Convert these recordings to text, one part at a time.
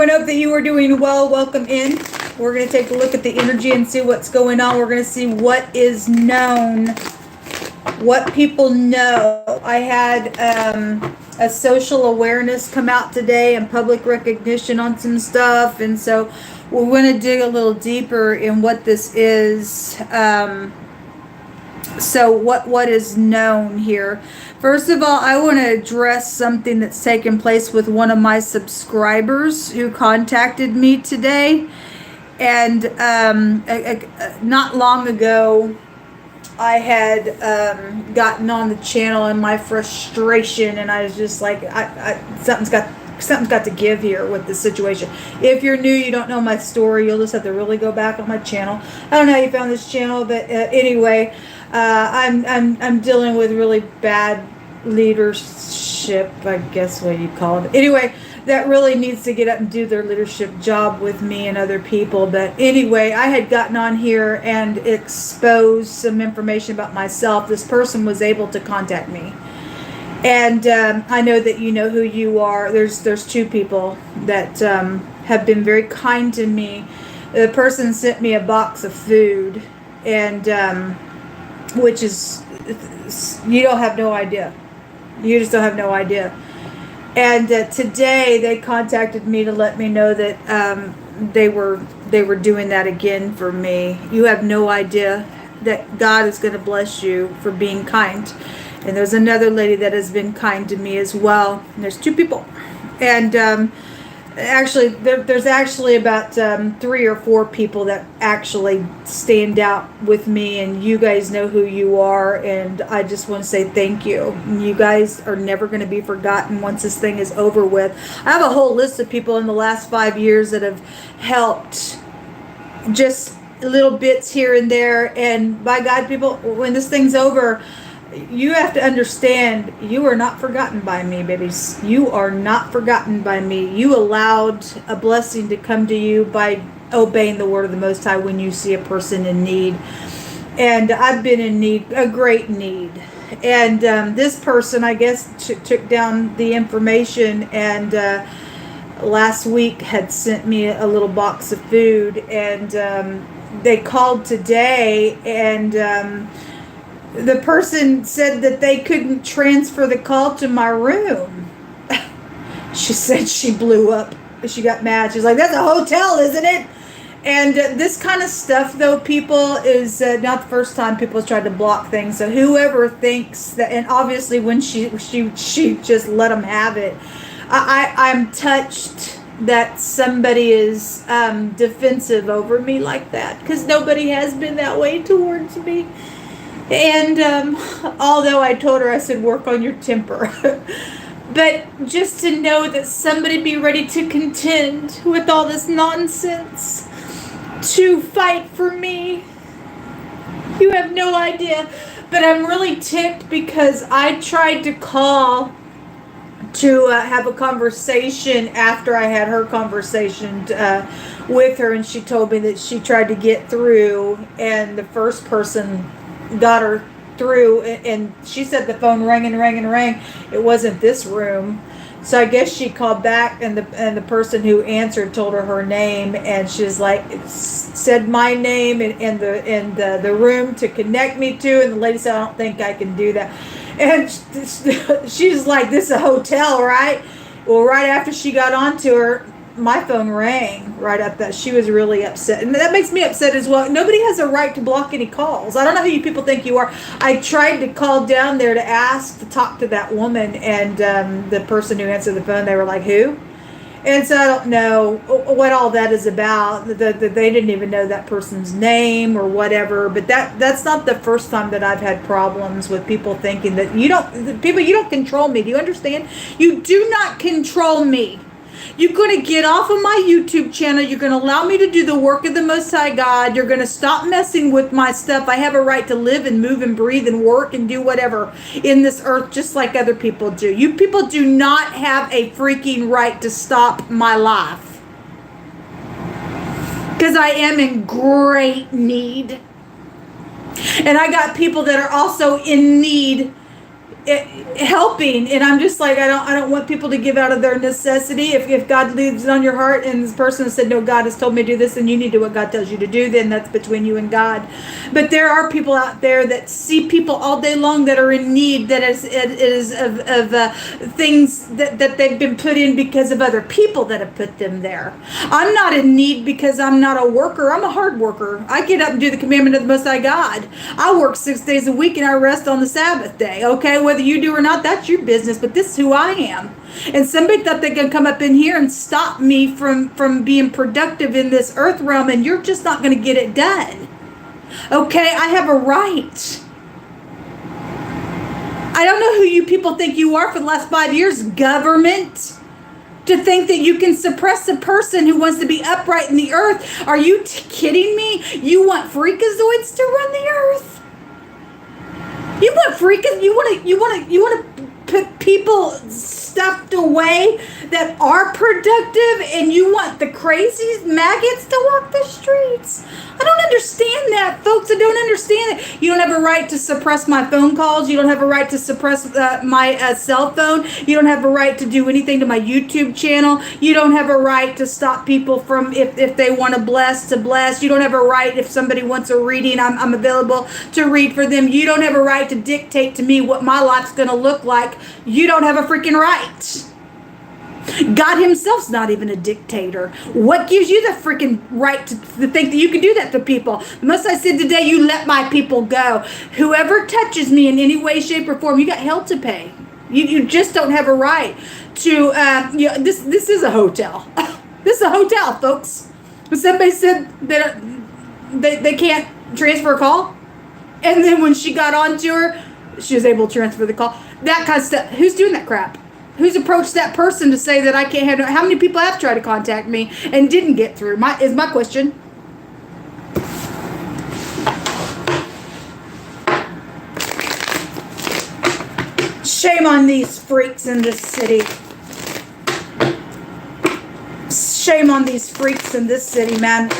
everyone. Hope that you are doing well. Welcome in. We're going to take a look at the energy and see what's going on. We're going to see what is known, what people know. I had a social awareness come out today and public recognition on some stuff. And so we're going to dig a little deeper in what this is. So what is known here? First of all, I want to address something that's taken place with one of my subscribers who contacted me today. And not long ago, I had gotten on the channel in my frustration, and I was just like, something's got to give here with the situation. If you're new, you don't know my story, you'll just have to really go back on my channel. I don't know how you found this channel, but anyway, I'm dealing with really bad leadership, I guess what you call it. Anyway, that really needs to get up and do their leadership job with me and other people. But anyway, I had gotten on here and exposed some information about myself. This person was able to contact me. And I know that you know who you are. There's two people that have been very kind to me. The person sent me a box of food, and which is, you don't have no idea. You just don't have no idea. And today they contacted me to let me know that they were doing that again for me. You have no idea that God is going to bless you for being kind. And there's another lady that has been kind to me as well. And there's two people. And actually, there's actually about 3 or 4 people that actually stand out with me. And you guys know who you are. And I just want to say thank you. You guys are never going to be forgotten once this thing is over with. I have a whole list of people in the last 5 years that have helped, just little bits here and there. And by God, people, when this thing's over, you have to understand, you are not forgotten by me, babies. You are not forgotten by me. You allowed a blessing to come to you by obeying the word of the Most High when you see a person in need. And I've been in need, a great need. And this person, I guess, took down the information and last week had sent me a little box of food. And they called today, and the person said that they couldn't transfer the call to my room. She said she blew up. She got mad. She's like, that's a hotel, isn't it? And this kind of stuff, though, people, is not the first time people have tried to block things. So whoever thinks that, and obviously when she just let them have it. I'm touched that somebody is defensive over me like that, because nobody has been that way towards me. And although I told her, I said, work on your temper. But just to know that somebody be ready to contend with all this nonsense to fight for me, you have no idea. But I'm really ticked because I tried to call to have a conversation after I had her conversation with her, and she told me that she tried to get through, and the first person got her through, and she said the phone rang and rang and rang. It wasn't this room. So I guess she called back, and the person who answered told her name, and she's like, said my name and the room to connect me to, and the lady said, I don't think I can do that. And she's like, this is a hotel, right? Well, right after she got onto her, my phone rang right up that. She was really upset. And that makes me upset as well. Nobody has a right to block any calls. I don't know who you people think you are. I tried to call down there to ask to talk to that woman, and the person who answered the phone, they were like, who? And so I don't know what all that is about. They didn't even know that person's name or whatever. But that's not the first time that I've had problems with people thinking that you don't control me. Do you understand? You do not control me. You're going to get off of my YouTube channel. You're going to allow me to do the work of the Most High God. You're going to stop messing with my stuff. I have a right to live and move and breathe and work and do whatever in this earth just like other people do. You people do not have a freaking right to stop my life. Because I am in great need. And I got people that are also in need helping, and I'm just like, I don't want people to give out of their necessity. If God leads it on your heart, and this person said, no, God has told me to do this, and you need to do what God tells you to do, then that's between you and God. But there are people out there that see people all day long that are in need, that is of things that they've been put in because of other people that have put them there. I'm not in need because I'm not a worker. I'm a hard worker. I get up and do the commandment of the Most High God. I work 6 days a week and I rest on the Sabbath day. Okay, whether you do or not, that's your business, but this is who I am. And somebody thought they could come up in here and stop me from being productive in this earth realm, and you're just not going to get it done. Okay, I have a right. I don't know who you people think you are for the last 5 years, government, to think that you can suppress a person who wants to be upright in the earth. Are you kidding me? You want freakazoids to run the earth? You want freakazoids? You want to put people stuffed away that are productive, and you want the crazy maggots to walk the streets? I don't understand that, folks. I don't understand it. You don't have a right to suppress my phone calls. You don't have a right to suppress my cell phone. You don't have a right to do anything to my YouTube channel. You don't have a right to stop people from, if they want to bless. You don't have a right, if somebody wants a reading, I'm available to read for them. You don't have a right to dictate to me what my life's going to look like. You don't have a freaking right. God himself's not even a dictator. What gives you the freaking right to think that you can do that to people? The Most I said today, you let my people go. Whoever touches me in any way, shape, or form, you got hell to pay. You just don't have a right to, this is a hotel. This is a hotel, folks. Somebody said that they can't transfer a call. And then when she got onto her, she was able to transfer the call. That kind of stuff. Who's doing that crap? Who's approached that person to say that I can't handle it? How many people have tried to contact me and didn't get through? Is my question. Shame on these freaks in this city. Shame on these freaks in this city, man.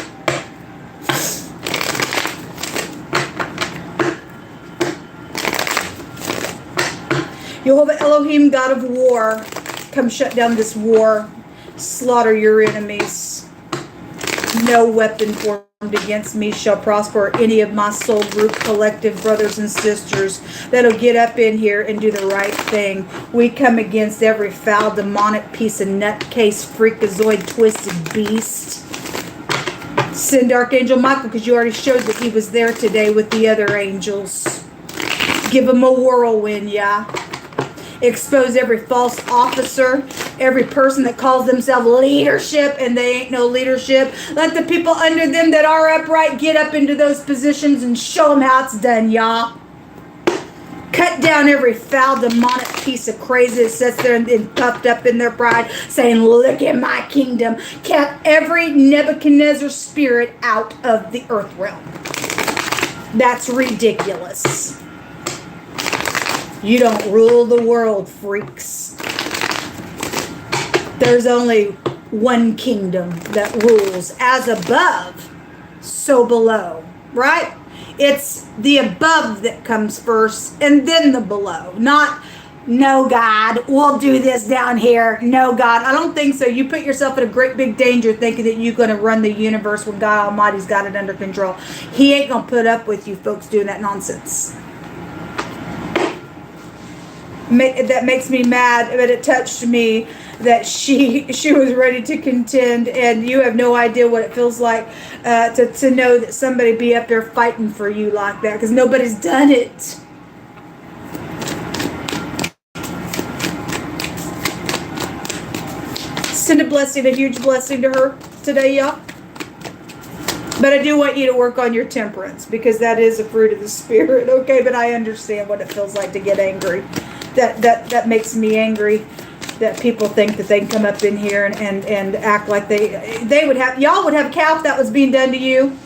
Jehovah Elohim, God of war, come shut down this war. Slaughter your enemies. No weapon formed against me shall prosper, or any of my soul group collective brothers and sisters that'll get up in here and do the right thing. We come against every foul, demonic piece of nutcase, freakazoid, twisted beast. Send Archangel Michael, because you already showed that he was there today with the other angels. Give him a whirlwind, yeah. Expose every false officer, every person that calls themselves leadership and they ain't no leadership. Let the people under them that are upright get up into those positions and show them how it's done, y'all. Cut down every foul, demonic piece of crazy that sits there and puffed up in their pride, saying, look at my kingdom. Kept every Nebuchadnezzar spirit out of the earth realm. That's ridiculous. You don't rule the world, freaks. There's only one kingdom that rules. As above, so below. Right? It's the above that comes first, and then the below. Not, no, God, we'll do this down here. No, God. I don't think so. You put yourself in a great big danger thinking that you're going to run the universe when God Almighty's got it under control. He ain't going to put up with you folks doing that nonsense. That makes me mad, but it touched me that she was ready to contend, and you have no idea what it feels like to know that somebody be up there fighting for you like that, because nobody's done it. Send a blessing, a huge blessing to her today, y'all. But I do want you to work on your temperance, because that is a fruit of the Spirit, okay? But I understand what it feels like to get angry. That makes me angry, that people think that they can come up in here and act like they would have, y'all would have a cow if that was being done to you.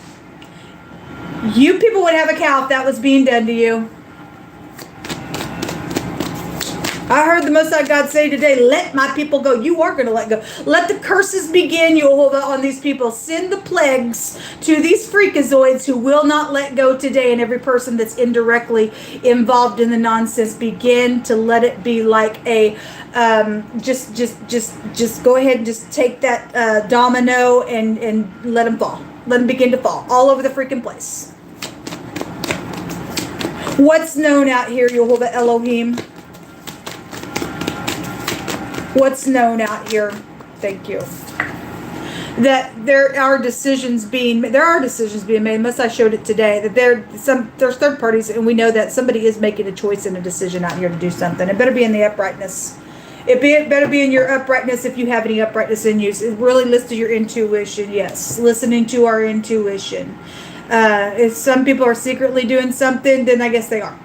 You people would have a cow if that was being done to you. I heard the Most High God say today, let my people go. You are going to let go. Let the curses begin, Yehovah, on these people. Send the plagues to these freakazoids who will not let go today, and every person that's indirectly involved in the nonsense. Begin to let it be like a, just go ahead and just take that domino and let them fall. Let them begin to fall all over the freaking place. What's known out here, Yehovah Elohim? What's known out here? Thank you. That there are decisions being made. Unless I showed it today. That there's third parties, and we know that somebody is making a choice and a decision out here to do something. It better be in the uprightness. It better be in your uprightness if you have any uprightness in you. So really listen to your intuition. Yes, listening to our intuition. If some people are secretly doing something, then I guess they are.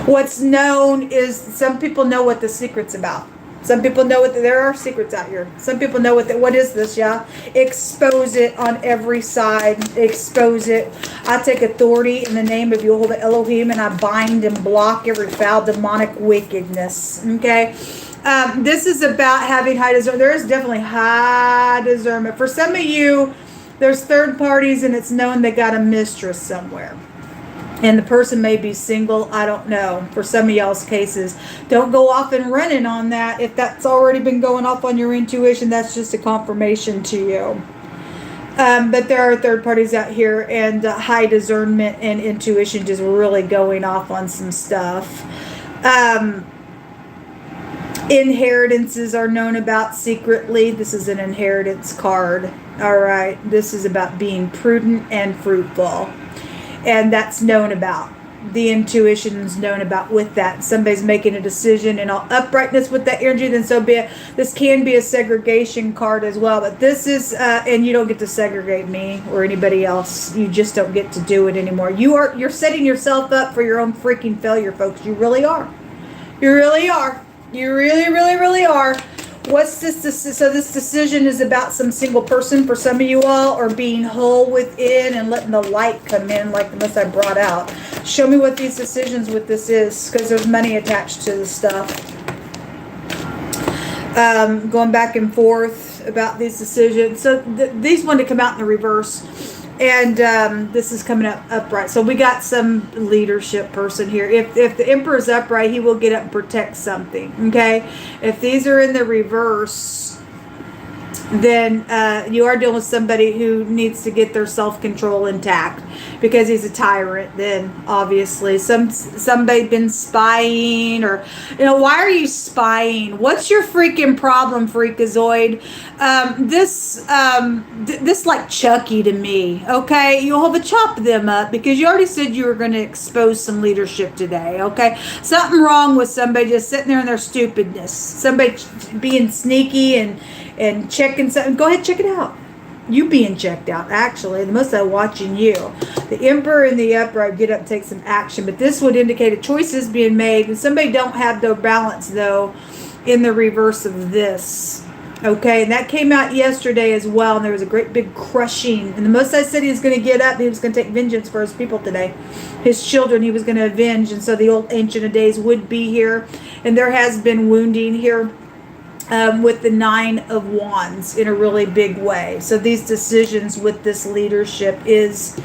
What's known is some people know what the secret's about. Some people know there are secrets out here. Some people know what is this, yeah? Expose it on every side. Expose it. I take authority in the name of Yehovah Elohim, and I bind and block every foul demonic wickedness. Okay? This is about having high discernment. There is definitely high discernment. For some of you, there's third parties, and it's known they got a mistress somewhere. And the person may be single. I don't know. For some of y'all's cases, don't go off and running on that. If that's already been going off on your intuition, that's just a confirmation to you. But there are third parties out here, and high discernment and intuition just really going off on some stuff. Inheritances are known about secretly. This is an inheritance card. All right. This is about being prudent and fruitful. And that's known about. The intuition is known about with that. Somebody's making a decision in all uprightness with that energy, then so be it. This can be a segregation card as well. But this is, and you don't get to segregate me or anybody else. You just don't get to do it anymore. You're setting yourself up for your own freaking failure, folks. You really are. You really are. You really, really, really are. What's this? So this decision is about some single person for some of you all, or being whole within and letting the light come in like the most I brought out. Show me what these decisions with this is, because there's money attached to the stuff. Going back and forth about these decisions. So these want to come out in the reverse. And this is coming up upright. So we got some leadership person here. If the emperor is upright, he will get up and protect something. Okay. If these are in the reverse, then you are dealing with somebody who needs to get their self-control intact, because he's a tyrant. Then obviously somebody been spying, or why are you spying? What's your freaking problem, freakazoid? This like Chucky to me. Okay, you'll have to chop them up, because you already said you were going to expose some leadership today. Okay, something wrong with somebody just sitting there in their stupidness. Somebody being sneaky and checking something. Go ahead, check it out. You being checked out, actually. The most I'm watching you. The emperor and the upright get up and take some action. But this would indicate a choice is being made. And somebody don't have no balance, though, in the reverse of this. Okay, and that came out yesterday as well. And there was a great big crushing. And the Most High said he was going to get up. He was going to take vengeance for his people today. His children he was going to avenge. And so the old Ancient of Days would be here. And there has been wounding here. With the 9 of Wands in a really big way. So these decisions with this leadership is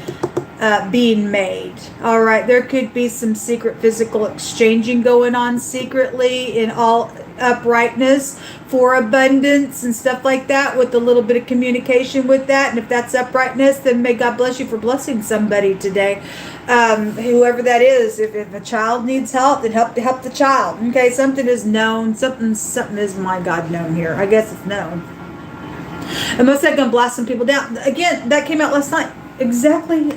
being made. All right, there could be some secret physical exchanging going on secretly in all uprightness for abundance and stuff like that, with a little bit of communication with that. And if that's uprightness, then may God bless you for blessing somebody today. Whoever that is, if a child needs help, then help the child. Okay, something is known. Something is, my God, known here. I guess it's known. And most likely going to blast some people down. Again, that came out last night. Exactly.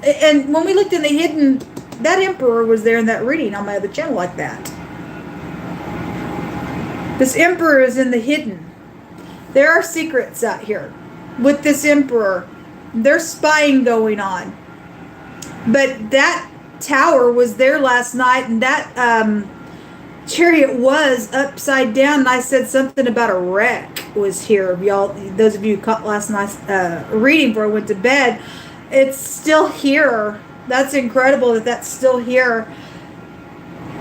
And when we looked in the hidden, that emperor was there in that reading on my other channel like that. This emperor is in the hidden. There are secrets out here with this emperor. There's spying going on. But that tower was there last night, and that chariot was upside down. And I said something about a wreck was here. Y'all, those of you who caught last night's reading before I went to bed, it's still here. That's incredible that that's still here.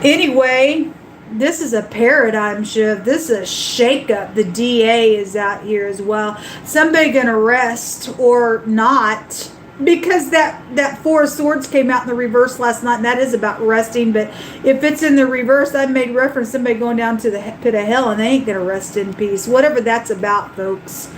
Anyway, This is a paradigm shift. This is a shakeup. The DA is out here as well. Somebody gonna rest or not, because that Four of Swords came out in the reverse last night, and that is about resting. But if it's in the reverse, I made reference to somebody going down to the pit of hell, and they ain't gonna rest in peace. Whatever that's about, folks.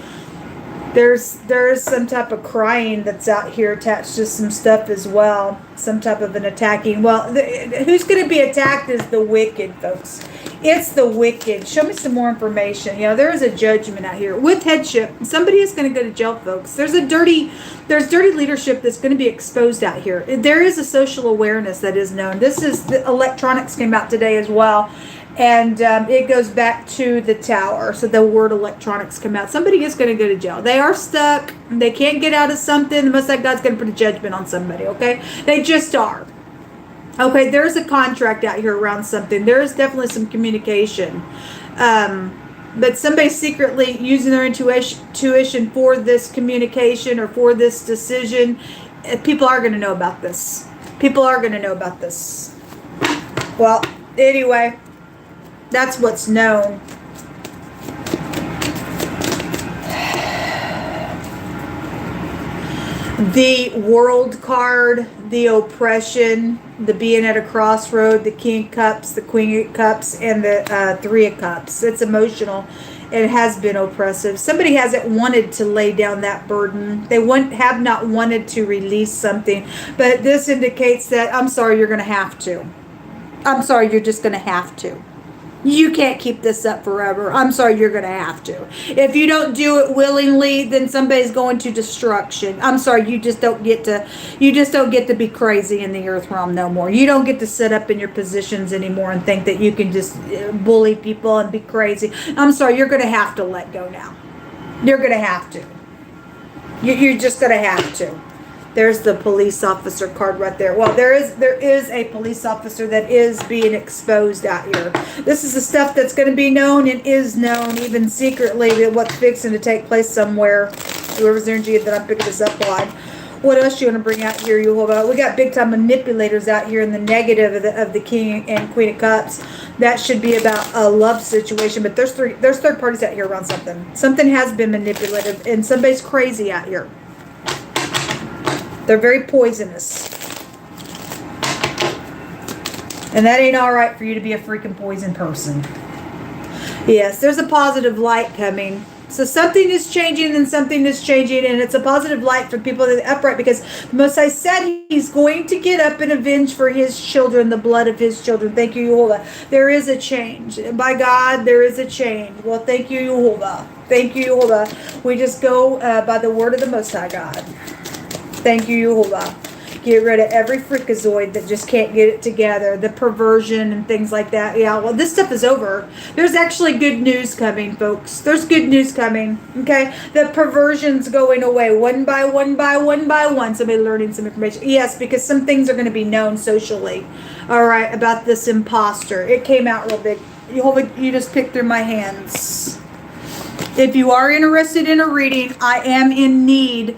There is some type of crying that's out here attached to some stuff as well. Some type of an attacking. Well, who's going to be attacked is the wicked, folks. It's the wicked. Show me some more information. You know, there is a judgment out here with headship. Somebody is going to go to jail, folks. There's dirty leadership that's going to be exposed out here. There is a social awareness that is known. The electronics came out today as well. And it goes back to the tower. So the word electronics come out. Somebody is going to go to jail. They are stuck. They can't get out of something. The Most High God's going to put a judgment on somebody, okay? They just are. Okay, there's a contract out here around something. There is definitely some communication. But somebody's secretly using their intuition for this communication or for this decision. People are going to know about this. People are going to know about this. Well, anyway, that's what's known. The World card, the oppression, the being at a crossroad, the King of Cups, the Queen of Cups, and the Three of Cups. It's emotional. It has been oppressive. Somebody hasn't wanted to lay down that burden. They have not wanted to release something. But this indicates that, I'm sorry, you're going to have to. I'm sorry, you're just going to have to. You can't keep this up forever. I'm sorry, you're going to have to. If you don't do it willingly, then somebody's going to destruction. I'm sorry, you just don't get to be crazy in the earth realm no more. You don't get to sit up in your positions anymore and think that you can just bully people and be crazy. I'm sorry, you're going to have to let go now. You're going to have to. You're just going to have to. There's the police officer card right there. Well, there is a police officer that is being exposed out here. This is the stuff that's going to be known and is known even secretly, that what's fixing to take place somewhere. Whoever's energy that I'm picking this up on. What else you want to bring out here? We got big time manipulators out here in the negative of the King and Queen of Cups. That should be about a love situation, but there's third parties out here around something. Something has been manipulative, and somebody's crazy out here. They're very poisonous. And that ain't all right for you to be a freaking poison person. Yes, there's a positive light coming. So something is changing and something is changing, and it's a positive light for people that are upright, because the Most High said he's going to get up and avenge for his children, the blood of his children. Thank you, Yehovah. There is a change. By God, there is a change. Well, thank you, Yehovah. Thank you, Yehovah. We just go by the word of the Most High God. Thank you, Yehovah. Get rid of every freakazoid that just can't get it together. The perversion and things like that. Yeah, well, this stuff is over. There's actually good news coming, folks. There's good news coming. Okay? The perversion's going away one by one by one by one. Somebody learning some information. Yes, because some things are going to be known socially. All right, about this imposter. It came out real big. You just picked through my hands. If you are interested in a reading, I am in need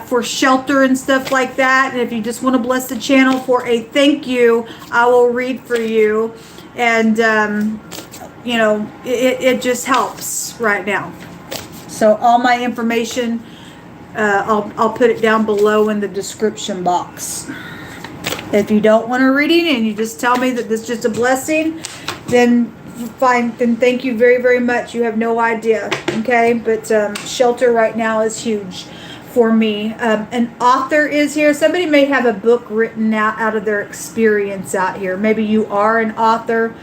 for shelter and stuff like that, and if you just want to bless the channel for a thank you, I will read for you. And you know, it just helps right now. So all my information, I'll put it down below in the description box. If you don't want a reading and you just tell me that this is just a blessing, then fine, then thank you very, very much. You have no idea. Okay, but shelter right now is huge for me. An author is here. Somebody may have a book written out of their experience out here. Maybe you are an author,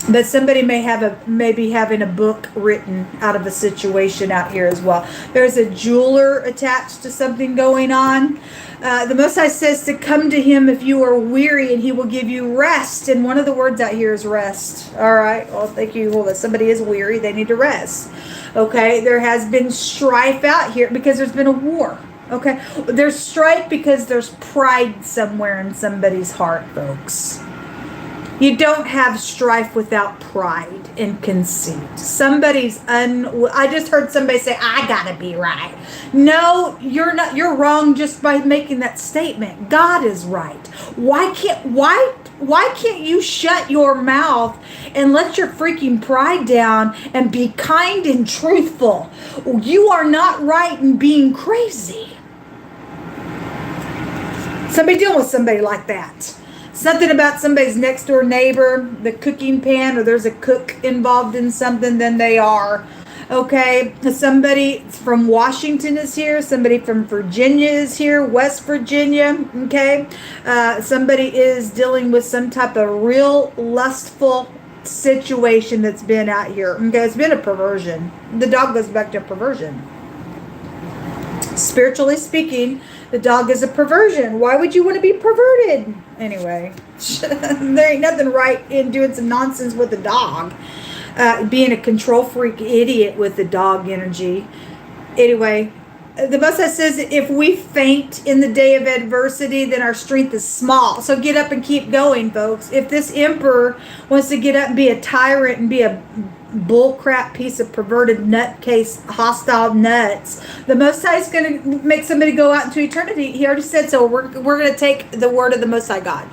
but somebody may be having a book written out of a situation out here as well. There's a jeweler attached to something going on. The Most High says to come to him if you are weary, and he will give you rest. And one of the words out here is rest. All right. Well, thank you. Well, if somebody is weary, they need to rest. Okay. There has been strife out here because there's been a war. Okay. There's strife because there's pride somewhere in somebody's heart, folks. You don't have strife without pride and conceit. I just heard somebody say, I gotta be right. No, you're not. You're wrong just by making that statement. God is right. Why Why can't you shut your mouth and let your freaking pride down and be kind and truthful? You are not right in being crazy. Somebody dealing with somebody like that. Something about somebody's next door neighbor, the cooking pan, or there's a cook involved in something, then they are. Okay, somebody from Washington is here. Somebody from Virginia is here. West Virginia, okay. Somebody is dealing with some type of real lustful situation that's been out here. Okay, it's been a perversion. The dog goes back to perversion. Spiritually speaking, the dog is a perversion. Why would you want to be perverted? Anyway, there ain't nothing right in doing some nonsense with a dog. Being a control freak idiot with the dog energy. Anyway, the Most High says that if we faint in the day of adversity, then our strength is small. So get up and keep going, folks. If this emperor wants to get up and be a tyrant and be a bullcrap piece of perverted nutcase, hostile nuts, the Most High is going to make somebody go out into eternity. He already said so. We're going to take the word of the Most High God.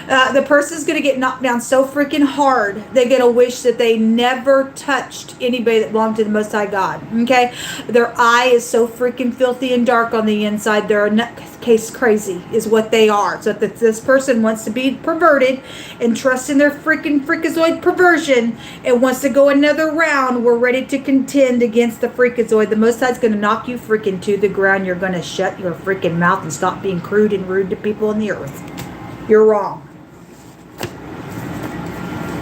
The person's going to get knocked down so freaking hard, they're going to wish that they never touched anybody that belonged to the Most High God. Okay? Their eye is so freaking filthy and dark on the inside. They're a nutcase crazy is what they are. So if this person wants to be perverted and trust in their freaking freakazoid perversion and wants to go another round, we're ready to contend against the freakazoid. The Most High is going to knock you freaking to the ground. You're going to shut your freaking mouth and stop being crude and rude to people on the earth. You're wrong.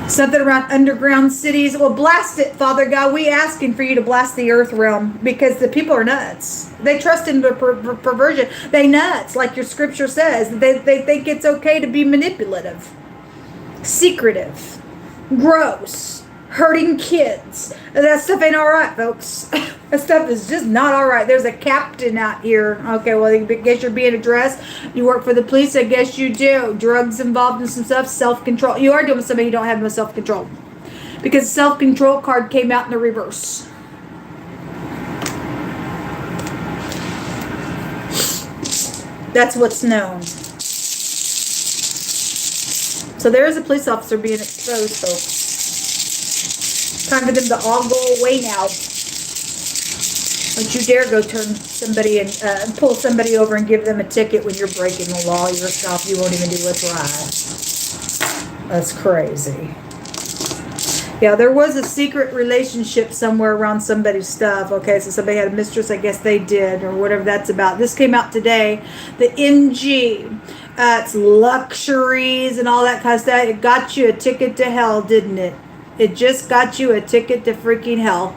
Something around underground cities. Well, blast it, Father God. We asking for you to blast the earth realm because the people are nuts. They trust in the perversion. They nuts, like your scripture says. They think it's okay to be manipulative, secretive, gross, hurting kids. That stuff ain't all right, folks. That stuff is just not all right. There's a captain out here. Okay, well, I guess you're being addressed. You work for the police. I guess you do. Drugs involved in some stuff. Self-control. You are doing something you don't have no self-control. Because the self-control card came out in the reverse. That's what's known. So there is a police officer being exposed, folks. Time for them to all go away now. Don't you dare go turn somebody and pull somebody over and give them a ticket when you're breaking the law yourself. You won't even do what's right. That's crazy. Yeah, there was a secret relationship somewhere around somebody's stuff. Okay, so somebody had a mistress, I guess they did, or whatever that's about. This came out today. The NG. It's luxuries and all that kind of stuff. It got you a ticket to hell, didn't it? It just got you a ticket to freaking hell.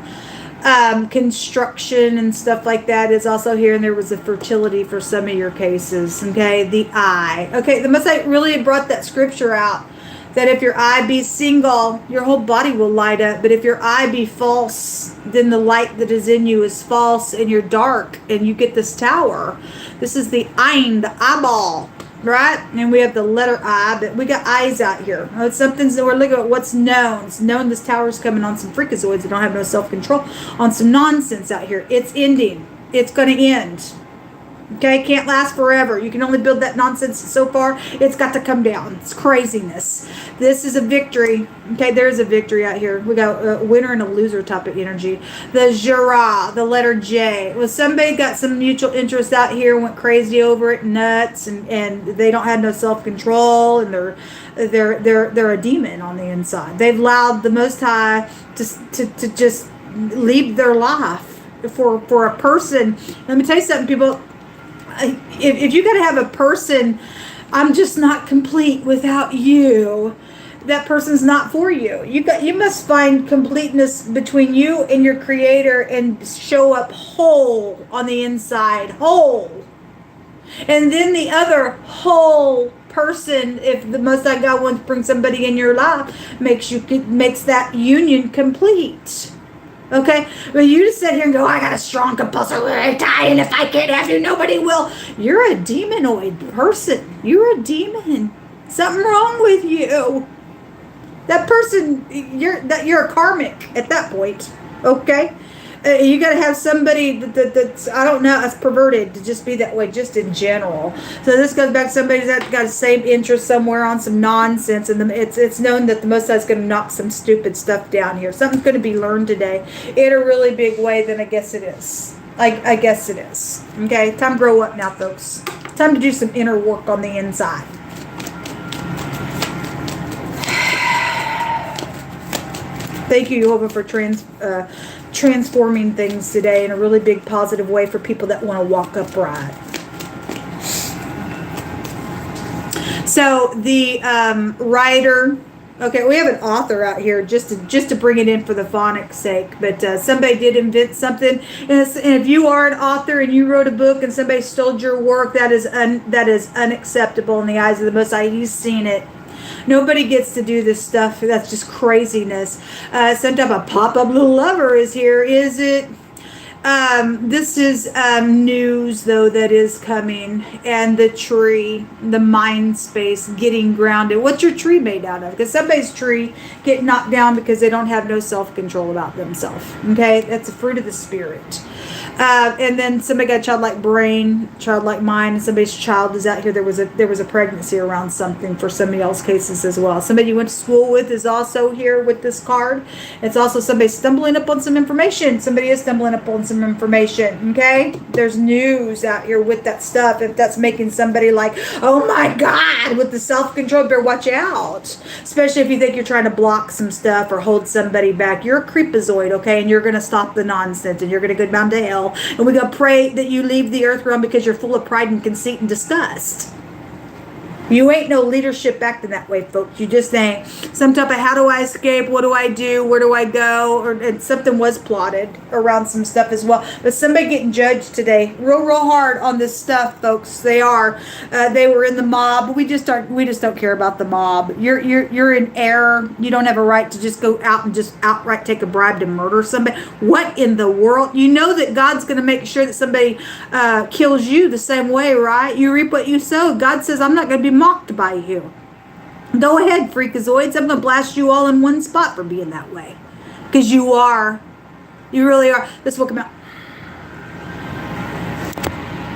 Construction and stuff like that is also here, and there was a fertility for some of your cases. Okay, the eye. Okay, the Most High really brought that scripture out that if your eye be single, your whole body will light up. But if your eye be false, then the light that is in you is false, and you're dark, and you get this tower. This is the Ein, the eyeball. Right? And we have the letter I, but we got eyes out here. It's something that we're looking at what's known. It's known this tower's coming on some freakazoids that don't have no self-control, on some nonsense out here. It's ending. It's going to end. Okay? Can't last forever. You can only build that nonsense so far. It's got to come down. It's craziness. This is a victory. Okay? There's a victory out here. We got a winner and a loser type of energy. The Jara, the letter J. Well, somebody got some mutual interest out here, went crazy over it, nuts, and they don't have no self-control, and they're a demon on the inside. They've allowed the Most High to just leave their life for a person. Let me tell you something, people. If you got to have a person, I'm just not complete without you. That person's not for you. You must find completeness between you and your Creator and show up whole on the inside, whole. And then the other whole person, if the Most High God wants to bring somebody in your life, makes that union complete. Okay, but you just sit here and go, I got a strong compulsive tie, and if I can't have you, nobody will. You're a demonoid person. You're a demon. Something wrong with you. That person, you're a karmic at that point. Okay, You got to have somebody that's, I don't know, that's perverted to just be that way, just in general. So this goes back to somebody that's got the same interest somewhere on some nonsense, and it's known that the Most High is going to knock some stupid stuff down here. Something's going to be learned today in a really big way. Then I guess it is. I guess it is. Okay, time to grow up now, folks. Time to do some inner work on the inside. Thank you, Jehovah, for transforming things today in a really big positive way for people that want to walk upright. So the writer, okay, we have an author out here just to bring it in for the phonics sake, but somebody did invent something, and if you are an author and you wrote a book and somebody stole your work, that is unacceptable in the eyes of the Most High. He's seen it. Nobody gets to do this stuff. That's just craziness. Some type of pop-up little lover is here. Is it? This is news, though, that is coming. And the tree, the mind space, getting grounded. What's your tree made out of? Because somebody's tree get knocked down because they don't have no self-control about themselves. Okay? That's a fruit of the Spirit. And then somebody got a childlike brain, childlike mind, and somebody's child is out here. There was a pregnancy around something for somebody else's cases as well. Somebody you went to school with is also here with this card. It's also somebody stumbling up on some information. Somebody is stumbling up on some information. Okay, there's news out here with that stuff. If that's making somebody like, oh my God, with the self-control, better watch out. Especially if you think you're trying to block some stuff or hold somebody back. You're a creepazoid, okay, and you're going to stop the nonsense, and you're going to go down to hell. And we're going to pray that you leave the earth realm because you're full of pride and conceit and disgust. You ain't no leadership acting that way, folks. You just ain't. Some type of how do I escape? What do I do? Where do I go? And something was plotted around some stuff as well. But somebody getting judged today, real hard on this stuff, folks. They are. They were in the mob. We just don't care about the mob. You're in error. You don't have a right to just go out and just outright take a bribe to murder somebody. What in the world? You know that God's going to make sure that somebody kills you the same way, right? You reap what you sow. God says, I'm not going to be mocked by you. Go ahead, freakazoids. I'm going to blast you all in one spot for being that way. Because you are. You really are. This will come out.